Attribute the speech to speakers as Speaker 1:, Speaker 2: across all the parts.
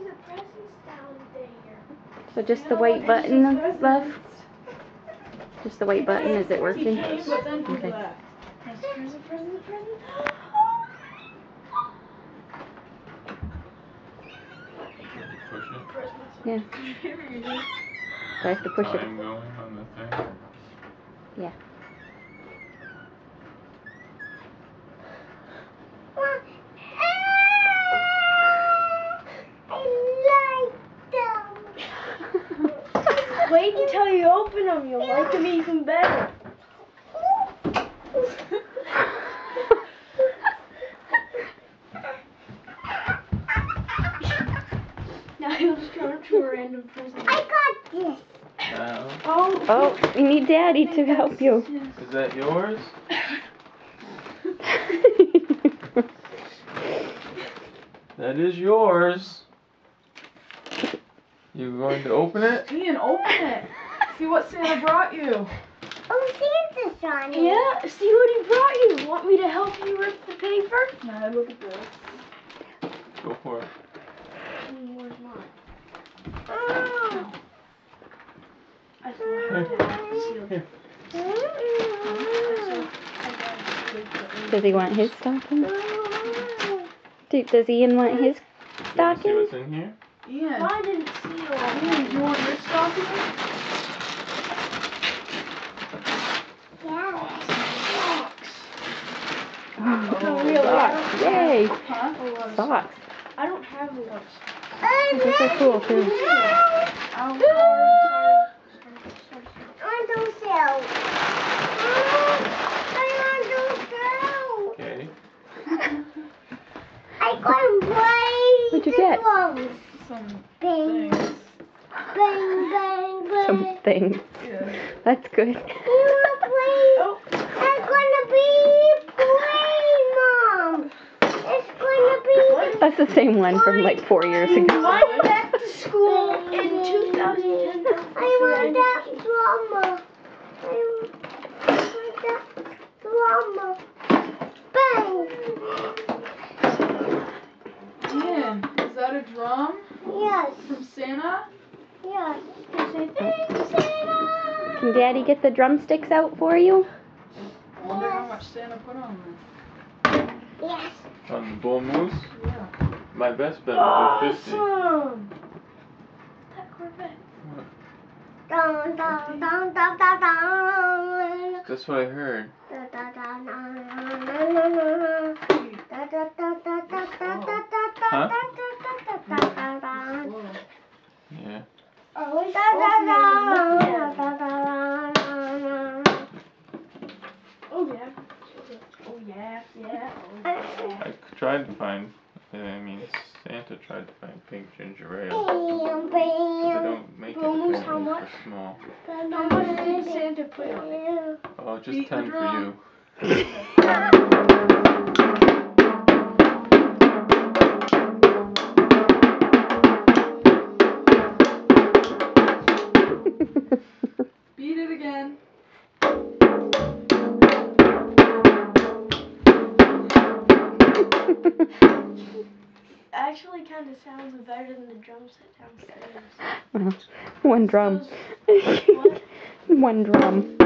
Speaker 1: the presents down there.
Speaker 2: So just the white button left? Just the white button, is it working?
Speaker 3: Okay.
Speaker 1: Present.
Speaker 3: Push it.
Speaker 2: Yeah. Do I have to push it?
Speaker 3: Time going on the thing?
Speaker 2: Yeah.
Speaker 1: Wait until you open them, you'll like them even better. Now you'll just turn to a random person. I got this. Oh,
Speaker 2: we need Daddy to help you.
Speaker 3: Is that yours? That is yours. You going to open it?
Speaker 4: Ian, open it. See what Santa brought you.
Speaker 1: Oh, Santa's on it. Yeah, see what he brought you. Want me to help you rip the paper?
Speaker 4: Nah, look at this.
Speaker 3: Go for it.
Speaker 1: Where's mine? I
Speaker 2: Does he want his stocking? Does Ian want his
Speaker 3: You want to see
Speaker 2: stocking?
Speaker 3: what's in here?
Speaker 4: Ian,
Speaker 1: I didn't see
Speaker 4: Ian,
Speaker 1: it.
Speaker 4: do you want your stocking?
Speaker 2: Socks. Yay!
Speaker 4: Huh?
Speaker 2: Socks.
Speaker 1: I don't have a lot.
Speaker 2: These are cool too.
Speaker 3: Okay.
Speaker 2: What'd you get?
Speaker 4: Some
Speaker 1: Bang,
Speaker 4: things.
Speaker 1: bang, bang, bang.
Speaker 2: Some things.
Speaker 4: Yeah.
Speaker 2: That's good.
Speaker 1: You wanna play? It's gonna be play, Mom. It's gonna be.
Speaker 2: That's the same one from like 4 years ago.
Speaker 1: I went back to school in 2010. I want that drama. I want that drama. Bang.
Speaker 4: Ian, is that a drum
Speaker 1: Yes.
Speaker 4: from Santa?
Speaker 1: Yes. Say thanks, Santa.
Speaker 2: Can Daddy get the drumsticks out for you?
Speaker 4: I wonder how much Santa put on this.
Speaker 1: Yes.
Speaker 3: On the bull moose?
Speaker 4: Yeah.
Speaker 3: My best bet would be 50.
Speaker 1: Awesome. That Corvette.
Speaker 3: What?
Speaker 1: Dun, dun, dun, dun, dun, dun.
Speaker 3: That's what I heard.
Speaker 1: Da, da, da, da,
Speaker 3: Huh?
Speaker 4: Whoa.
Speaker 3: Yeah.
Speaker 1: Oh yeah. Oh yeah, yeah.
Speaker 3: I tried to find, Santa tried to find pink ginger ale. But they don't make it
Speaker 1: Almost how
Speaker 3: apparently
Speaker 1: much?
Speaker 3: for small.
Speaker 1: How much did Santa put on it?
Speaker 3: Oh, just
Speaker 4: Beat the
Speaker 3: 10 for
Speaker 4: drum.
Speaker 3: you.
Speaker 4: Beat it again.
Speaker 1: Actually, kind of sounds better than the drum set downstairs.
Speaker 2: One drum.
Speaker 1: What?
Speaker 2: One drum.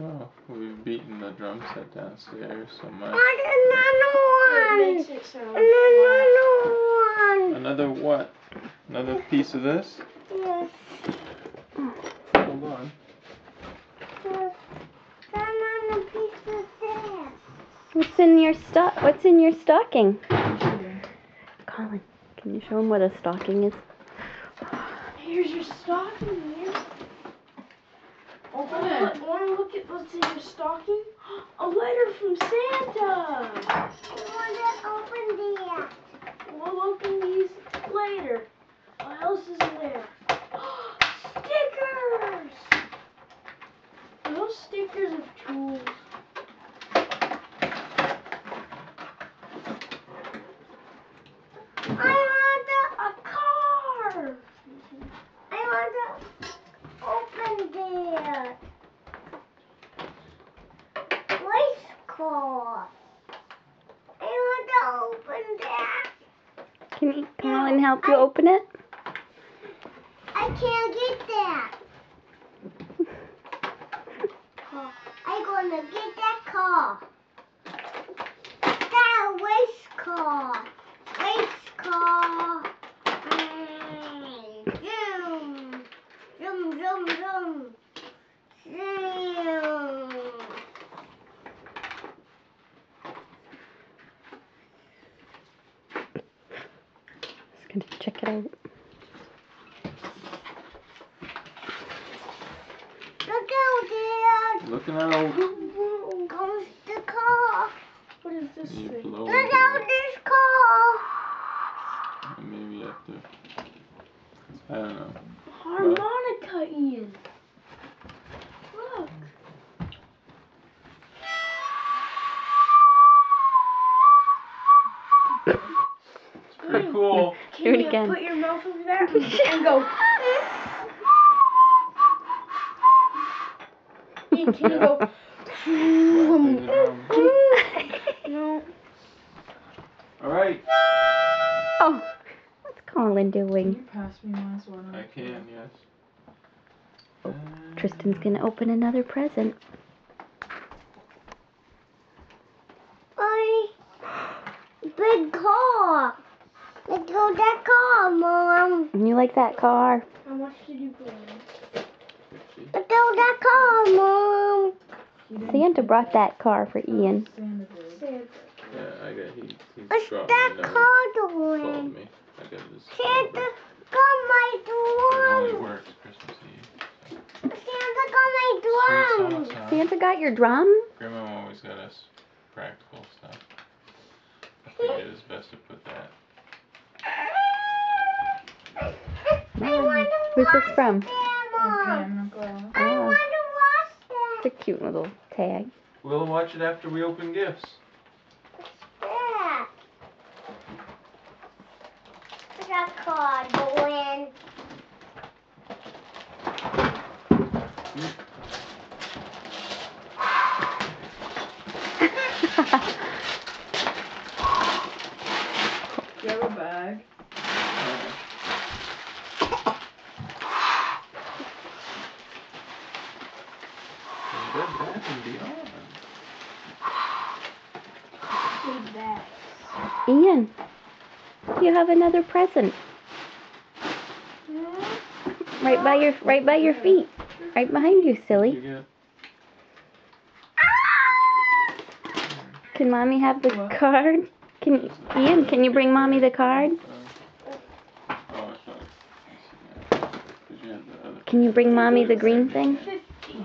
Speaker 3: Oh, we've beaten the drum set downstairs so much.
Speaker 1: It makes it sound
Speaker 3: Another what? Another piece of this?
Speaker 1: Yes.
Speaker 3: Hold on.
Speaker 1: Another piece of this.
Speaker 2: What's in your stocking? Colin, can you show him what a stocking is?
Speaker 1: Here's your stocking, man.
Speaker 4: Open it.
Speaker 1: Want to look at what's in your stocking? A letter from Santa. You want to open that? We'll open these later. What else is there? Stickers. Are those stickers of tools? I want a car. I want to open that. Race car. that.
Speaker 2: Can Colin help you open it?
Speaker 1: I can't get that. I'm gonna get that car. That race car. Race car. Zoom. Zoom, zoom, zoom. Zoom.
Speaker 2: Just gonna check it out.
Speaker 1: Look out, Dad.
Speaker 3: Looking out.
Speaker 1: Comes the car.
Speaker 4: What is this
Speaker 3: You
Speaker 4: thing?
Speaker 3: blow
Speaker 1: Look
Speaker 3: it.
Speaker 1: out, this car.
Speaker 3: Maybe you have to. I don't know.
Speaker 1: Harmonica, Ian. Look.
Speaker 3: Pretty cool.
Speaker 2: Do it again.
Speaker 1: Put your mouth over there and go. Ian, can you go? No.
Speaker 3: Alright.
Speaker 2: Oh, what's Colin
Speaker 4: Can
Speaker 2: doing?
Speaker 4: you pass me my sword?
Speaker 3: I can, yes.
Speaker 2: Tristan's gonna open another present.
Speaker 1: Bye. Big car. Let's go that car, Mom.
Speaker 2: You like that car?
Speaker 1: How much did you put in? Let's go that car, Mom.
Speaker 2: Santa brought that car for Ian.
Speaker 4: Santa did.
Speaker 3: Yeah, I got he
Speaker 1: What's
Speaker 3: dropped
Speaker 1: that
Speaker 3: me a note,
Speaker 1: car
Speaker 3: called
Speaker 1: doing?
Speaker 3: me. I got this.
Speaker 1: Santa got my
Speaker 3: It only
Speaker 1: drum.
Speaker 3: works Christmas Eve.
Speaker 1: Santa got my
Speaker 3: Sweet
Speaker 1: drum.
Speaker 3: sauce, huh?
Speaker 2: Santa got your drum?
Speaker 3: Grandma always got us practical stuff. I figured it's best to put that.
Speaker 1: I want to
Speaker 2: Who's this
Speaker 1: wash
Speaker 2: from?
Speaker 1: that,
Speaker 4: Okay,
Speaker 1: Mom.
Speaker 4: I'm gonna go.
Speaker 1: I want to wash
Speaker 2: It's
Speaker 1: that.
Speaker 2: a cute little tag.
Speaker 3: We'll watch it after we open gifts.
Speaker 1: Yeah. What's that car doing?
Speaker 4: Do you have a bag?
Speaker 3: Good Bath and Beyond.
Speaker 1: Big bag.
Speaker 2: Ian, you have another present right by your feet, right behind you, silly.
Speaker 3: You get
Speaker 2: Can mommy have the
Speaker 4: What?
Speaker 2: card? Ian, can you bring mommy the card?
Speaker 3: oh, it's not. 'Cause you had the other.
Speaker 2: Can you bring mommy the green thing?
Speaker 1: $50.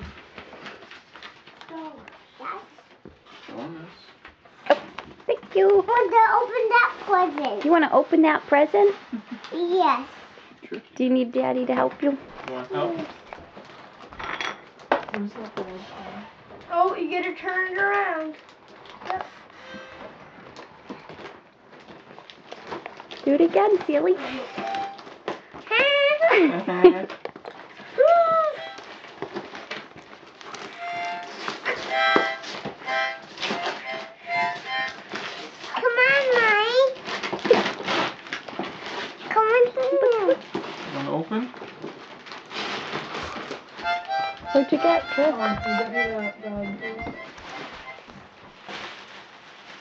Speaker 3: Bonus.
Speaker 2: Thank you.
Speaker 1: I want to open that present.
Speaker 2: You want to open that present?
Speaker 1: Yes.
Speaker 3: Tricky.
Speaker 2: Do you need Daddy to help you?
Speaker 3: You want help?
Speaker 4: Where's that bag?
Speaker 1: Oh, you gotta turn it around. Yep.
Speaker 2: Do it again, silly.
Speaker 1: Come on, Mike. Come on here.
Speaker 3: Want to open?
Speaker 2: What'd you get, Tris?
Speaker 4: Oh, you got me that bag, please.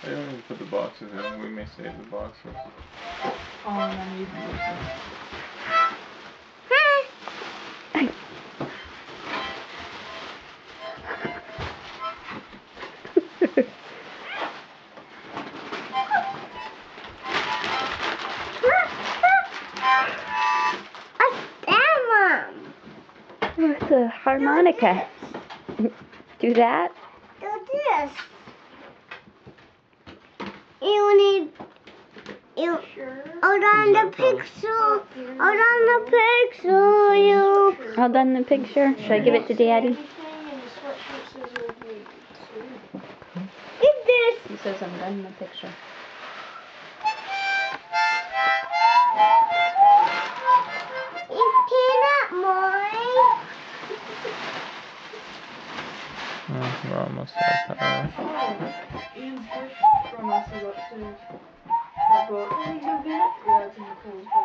Speaker 3: I don't even put the boxes in. We may save the boxes.
Speaker 4: Oh, and then you can use it.
Speaker 1: What's that, Mom?
Speaker 2: It's a harmonica. Do that?
Speaker 1: Do this. You need. You. Hold on the pixel. Hold on the pixel. You.
Speaker 2: All done in the picture? Should I give it to Daddy?
Speaker 1: Get this.
Speaker 2: He says I'm done in the picture.
Speaker 1: It's peanut, Mike.
Speaker 3: We're almost out of power.
Speaker 4: Oh, Ian's gift from us is upstairs. That
Speaker 1: boat. Did he go get it? Yeah, it's in Nicole's boat.